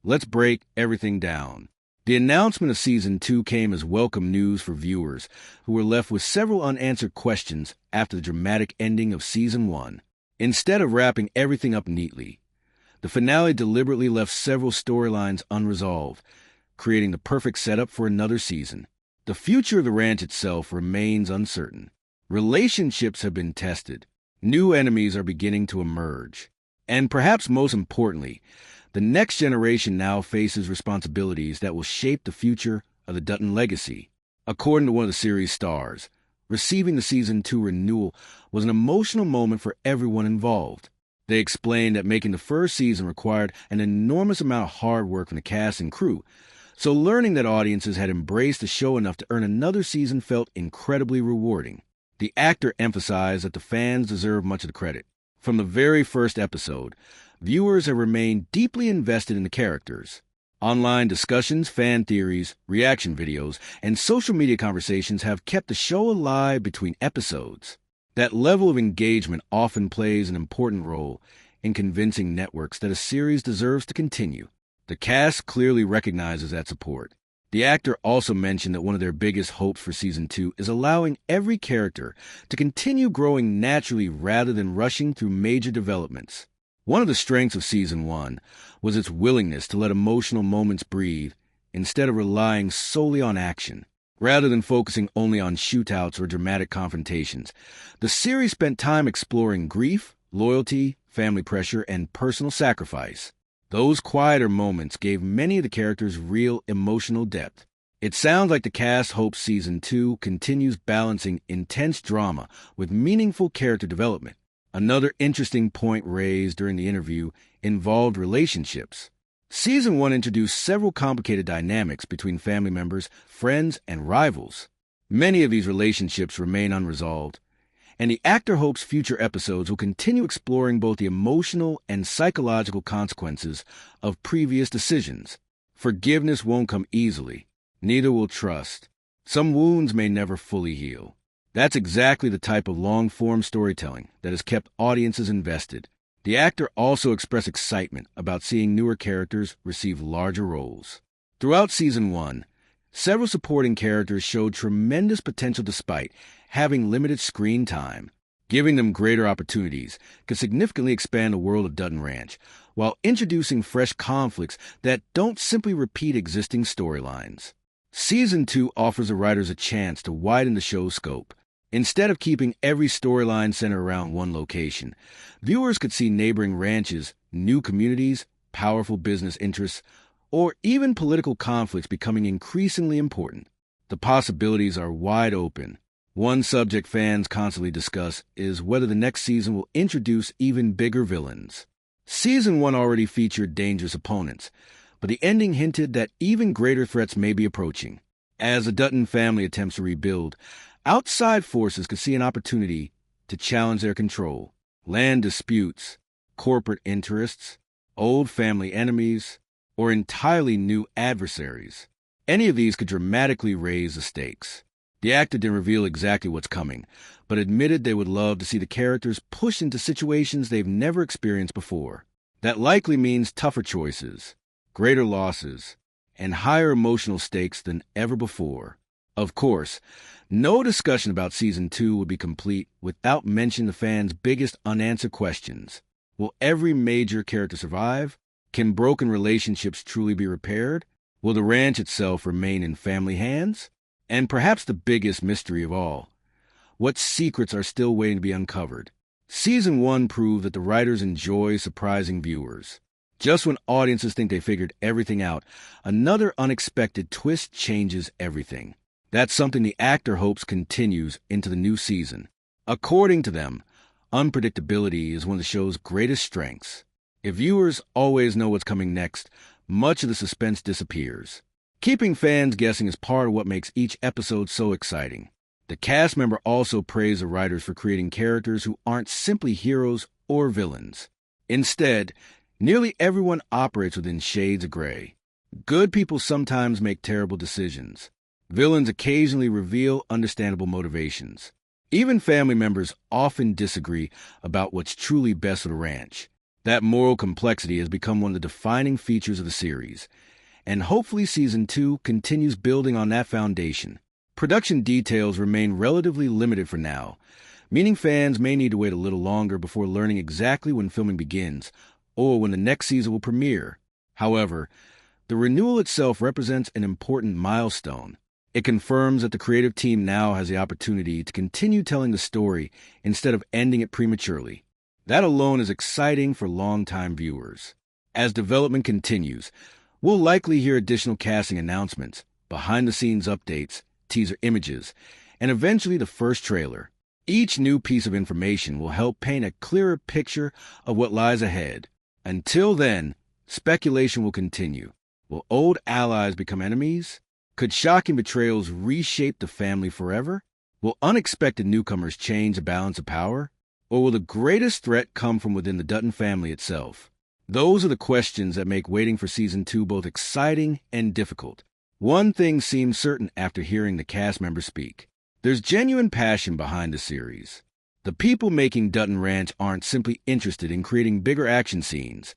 let's break everything down. The announcement of Season 2 came as welcome news for viewers who were left with several unanswered questions after the dramatic ending of Season 1. Instead of wrapping everything up neatly, the finale deliberately left several storylines unresolved, creating the perfect setup for another season. The future of the ranch itself remains uncertain. Relationships have been tested. New enemies are beginning to emerge. And perhaps most importantly, the next generation now faces responsibilities that will shape the future of the Dutton legacy. According to one of the series' stars, receiving the Season 2 renewal was an emotional moment for everyone involved. They explained that making the first season required an enormous amount of hard work from the cast and crew, so learning that audiences had embraced the show enough to earn another season felt incredibly rewarding. The actor emphasized that the fans deserve much of the credit. From the very first episode, viewers have remained deeply invested in the characters. Online discussions, fan theories, reaction videos, and social media conversations have kept the show alive between episodes. That level of engagement often plays an important role in convincing networks that a series deserves to continue. The cast clearly recognizes that support. The actor also mentioned that one of their biggest hopes for Season 2 is allowing every character to continue growing naturally rather than rushing through major developments. One of the strengths of Season 1 was its willingness to let emotional moments breathe instead of relying solely on action. Rather than focusing only on shootouts or dramatic confrontations, the series spent time exploring grief, loyalty, family pressure, and personal sacrifice. Those quieter moments gave many of the characters real emotional depth. It sounds like the cast hopes Season 2 continues balancing intense drama with meaningful character development. Another interesting point raised during the interview involved relationships. Season 1 introduced several complicated dynamics between family members, friends, and rivals. Many of these relationships remain unresolved, and the actor hopes future episodes will continue exploring both the emotional and psychological consequences of previous decisions. Forgiveness won't come easily. Neither will trust. Some wounds may never fully heal. That's exactly the type of long-form storytelling that has kept audiences invested. The actor also expressed excitement about seeing newer characters receive larger roles. Throughout Season 1, several supporting characters showed tremendous potential despite having limited screen time. Giving them greater opportunities could significantly expand the world of Dutton Ranch, while introducing fresh conflicts that don't simply repeat existing storylines. Season 2 offers the writers a chance to widen the show's scope. Instead of keeping every storyline centered around one location, viewers could see neighboring ranches, new communities, powerful business interests, or even political conflicts becoming increasingly important. The possibilities are wide open. One subject fans constantly discuss is whether the next season will introduce even bigger villains. Season 1 already featured dangerous opponents, but the ending hinted that even greater threats may be approaching. As the Dutton family attempts to rebuild, outside forces could see an opportunity to challenge their control. Land disputes, corporate interests, old family enemies, or entirely new adversaries. Any of these could dramatically raise the stakes. The actor didn't reveal exactly what's coming, but admitted they would love to see the characters pushed into situations they've never experienced before. That likely means tougher choices, greater losses, and higher emotional stakes than ever before. Of course, no discussion about Season 2 would be complete without mentioning the fans' biggest unanswered questions. Will every major character survive? Can broken relationships truly be repaired? Will the ranch itself remain in family hands? And perhaps the biggest mystery of all, what secrets are still waiting to be uncovered? Season 1 proved that the writers enjoy surprising viewers. Just when audiences think they figured everything out, another unexpected twist changes everything. That's something the actor hopes continues into the new season. According to them, unpredictability is one of the show's greatest strengths. If viewers always know what's coming next, much of the suspense disappears. Keeping fans guessing is part of what makes each episode so exciting. The cast member also praised the writers for creating characters who aren't simply heroes or villains. Instead, nearly everyone operates within shades of gray. Good people sometimes make terrible decisions. Villains occasionally reveal understandable motivations. Even family members often disagree about what's truly best for the ranch. That moral complexity has become one of the defining features of the series, and hopefully Season 2 continues building on that foundation. Production details remain relatively limited for now, meaning fans may need to wait a little longer before learning exactly when filming begins or when the next season will premiere. However, the renewal itself represents an important milestone. It confirms that the creative team now has the opportunity to continue telling the story instead of ending it prematurely. That alone is exciting for longtime viewers. As development continues, we'll likely hear additional casting announcements, behind-the-scenes updates, teaser images, and eventually the first trailer. Each new piece of information will help paint a clearer picture of what lies ahead. Until then, speculation will continue. Will old allies become enemies? Could shocking betrayals reshape the family forever? Will unexpected newcomers change the balance of power? Or will the greatest threat come from within the Dutton family itself? Those are the questions that make waiting for Season 2 both exciting and difficult. One thing seems certain after hearing the cast members speak. There's genuine passion behind the series. The people making Dutton Ranch aren't simply interested in creating bigger action scenes.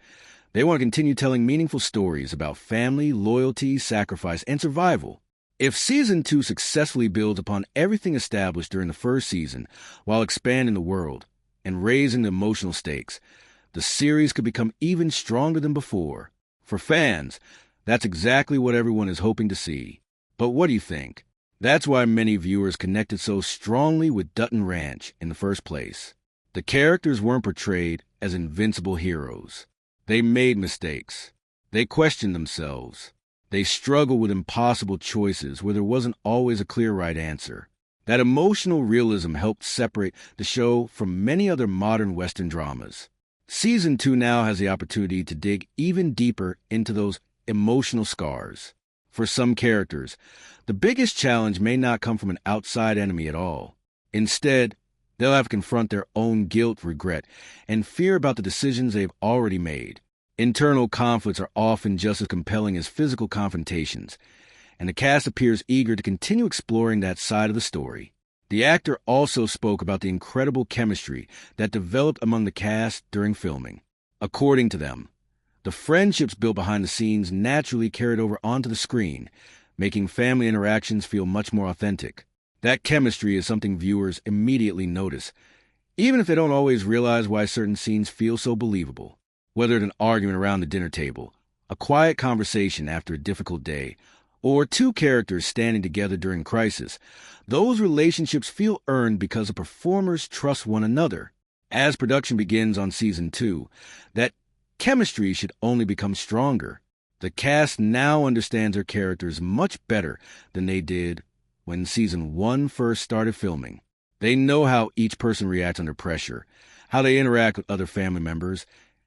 They want to continue telling meaningful stories about family, loyalty, sacrifice, and survival. If Season 2 successfully builds upon everything established during the first season while expanding the world and raising the emotional stakes, the series could become even stronger than before. For fans, that's exactly what everyone is hoping to see. But what do you think? That's why many viewers connected so strongly with Dutton Ranch in the first place. The characters weren't portrayed as invincible heroes. They made mistakes. They questioned themselves. They struggled with impossible choices where there wasn't always a clear right answer. That emotional realism helped separate the show from many other modern Western dramas. Season 2 now has the opportunity to dig even deeper into those emotional scars. For some characters, the biggest challenge may not come from an outside enemy at all. Instead, they'll have to confront their own guilt, regret, and fear about the decisions they've already made. Internal conflicts are often just as compelling as physical confrontations, and the cast appears eager to continue exploring that side of the story. The actor also spoke about the incredible chemistry that developed among the cast during filming. According to them, the friendships built behind the scenes naturally carried over onto the screen, making family interactions feel much more authentic. That chemistry is something viewers immediately notice, even if they don't always realize why certain scenes feel so believable. Whether it's an argument around the dinner table, a quiet conversation after a difficult day, or two characters standing together during crisis, those relationships feel earned because the performers trust one another. As production begins on Season 2, that chemistry should only become stronger. The cast now understands their characters much better than they did when Season 1 first started filming. They know how each person reacts under pressure, how they interact with other family members,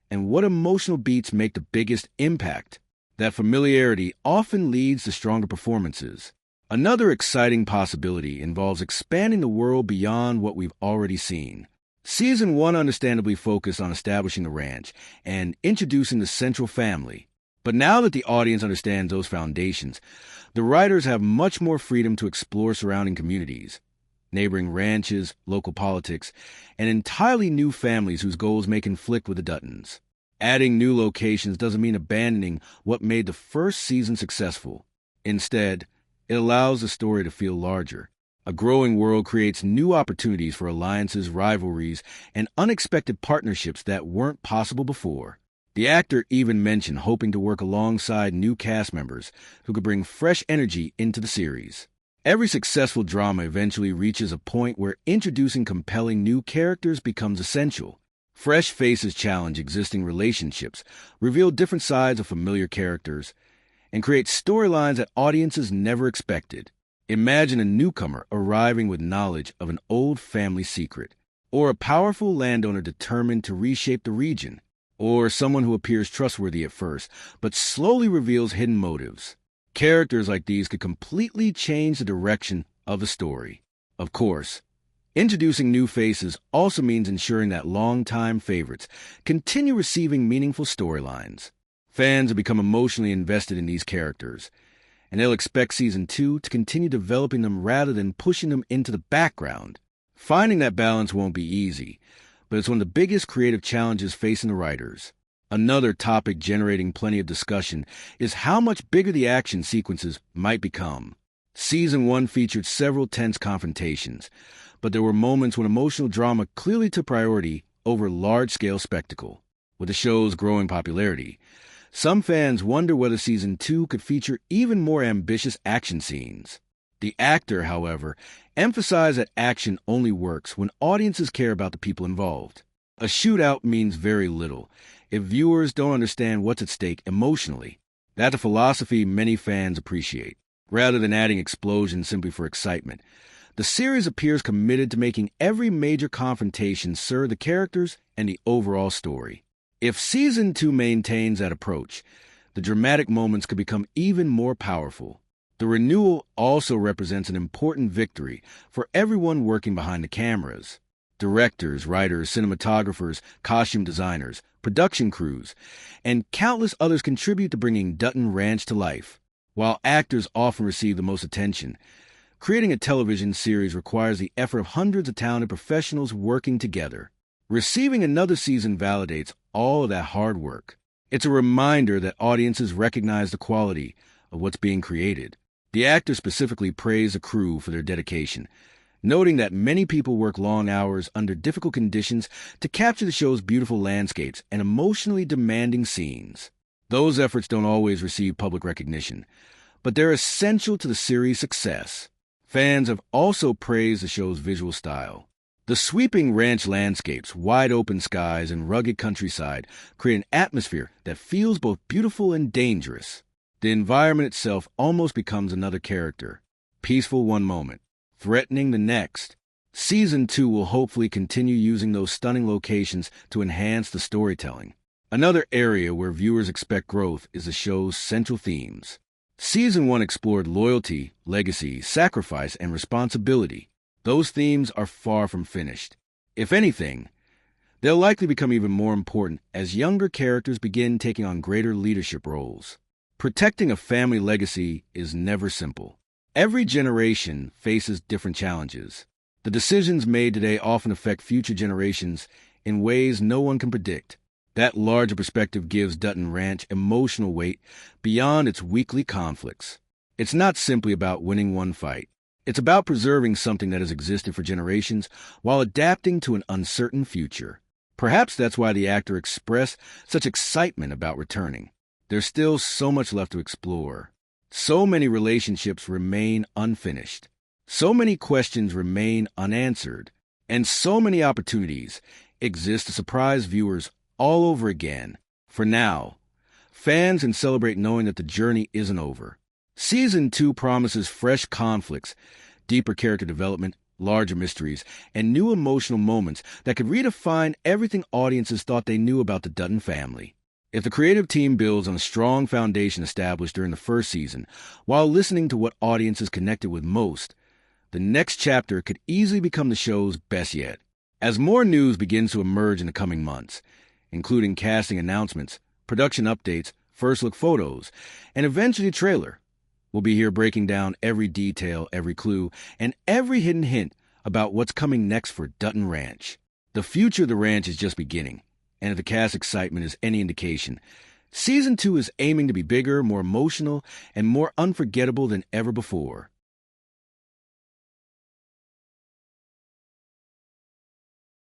and what emotional beats make the biggest impact. That familiarity often leads to stronger performances. Another exciting possibility involves expanding the world beyond what we've already seen. Season 1 understandably focused on establishing the ranch and introducing the central family. But now that the audience understands those foundations, the writers have much more freedom to explore surrounding communities, neighboring ranches, local politics, and entirely new families whose goals may conflict with the Duttons. Adding new locations doesn't mean abandoning what made the first season successful. Instead, it allows the story to feel larger. A growing world creates new opportunities for alliances, rivalries, and unexpected partnerships that weren't possible before. The actor even mentioned hoping to work alongside new cast members who could bring fresh energy into the series. Every successful drama eventually reaches a point where introducing compelling new characters becomes essential. Fresh faces challenge existing relationships, reveal different sides of familiar characters, and create storylines that audiences never expected. Imagine a newcomer arriving with knowledge of an old family secret, or a powerful landowner determined to reshape the region, or someone who appears trustworthy at first, but slowly reveals hidden motives. Characters like these could completely change the direction of the story. Of course, introducing new faces also means ensuring that longtime favorites continue receiving meaningful storylines. Fans have become emotionally invested in these characters, and they'll expect Season 2 to continue developing them rather than pushing them into the background. Finding that balance won't be easy, but it's one of the biggest creative challenges facing the writers. Another topic generating plenty of discussion is how much bigger the action sequences might become. Season 1 featured several tense confrontations, but there were moments when emotional drama clearly took priority over large-scale spectacle. With the show's growing popularity, some fans wonder whether Season 2 could feature even more ambitious action scenes. The actor, however, emphasized that action only works when audiences care about the people involved. A shootout means very little if viewers don't understand what's at stake emotionally. That's a philosophy many fans appreciate. Rather than adding explosions simply for excitement, the series appears committed to making every major confrontation serve the characters and the overall story. If Season 2 maintains that approach, the dramatic moments could become even more powerful. The Renewal also represents an important victory for everyone working behind the cameras. Directors, writers, cinematographers, costume designers, production crews, and countless others contribute to bringing Dutton Ranch to life. While actors often receive the most attention, creating a television series requires the effort of hundreds of talented professionals working together. Receiving another season validates all of that hard work. It's a reminder that audiences recognize the quality of what's being created. The actors specifically praise the crew for their dedication, noting that many people work long hours under difficult conditions to capture the show's beautiful landscapes and emotionally demanding scenes. Those efforts don't always receive public recognition, but they're essential to the series' success. Fans have also praised the show's visual style. The sweeping ranch landscapes, wide open skies, and rugged countryside create an atmosphere that feels both beautiful and dangerous. The environment itself almost becomes another character, peaceful one moment, threatening the next. Season 2 will hopefully continue using those stunning locations to enhance the storytelling. Another area where viewers expect growth is the show's central themes. Season 1 explored loyalty, legacy, sacrifice, and responsibility. Those themes are far from finished. If anything, they'll likely become even more important as younger characters begin taking on greater leadership roles. Protecting a family legacy is never simple. Every generation faces different challenges. The decisions made today often affect future generations in ways no one can predict. That larger perspective gives Dutton Ranch emotional weight beyond its weekly conflicts. It's not simply about winning one fight. It's about preserving something that has existed for generations while adapting to an uncertain future. Perhaps that's why the actor expressed such excitement about returning. There's still so much left to explore. So many relationships remain unfinished. So many questions remain unanswered. And so many opportunities exist to surprise viewers all over again. For now, fans can celebrate knowing that the journey isn't over. Season 2 promises fresh conflicts, deeper character development, larger mysteries, and new emotional moments that could redefine everything audiences thought they knew about the Dutton family. If the creative team builds on a strong foundation established during the first season, while listening to what audiences connected with most, the next chapter could easily become the show's best yet. As more news begins to emerge in the coming months, including casting announcements, production updates, first-look photos, and eventually a trailer, we'll be here breaking down every detail, every clue, and every hidden hint about what's coming next for Dutton Ranch. The future of the ranch is just beginning. And if the cast excitement is any indication, Season 2 is aiming to be bigger, more emotional, and more unforgettable than ever before.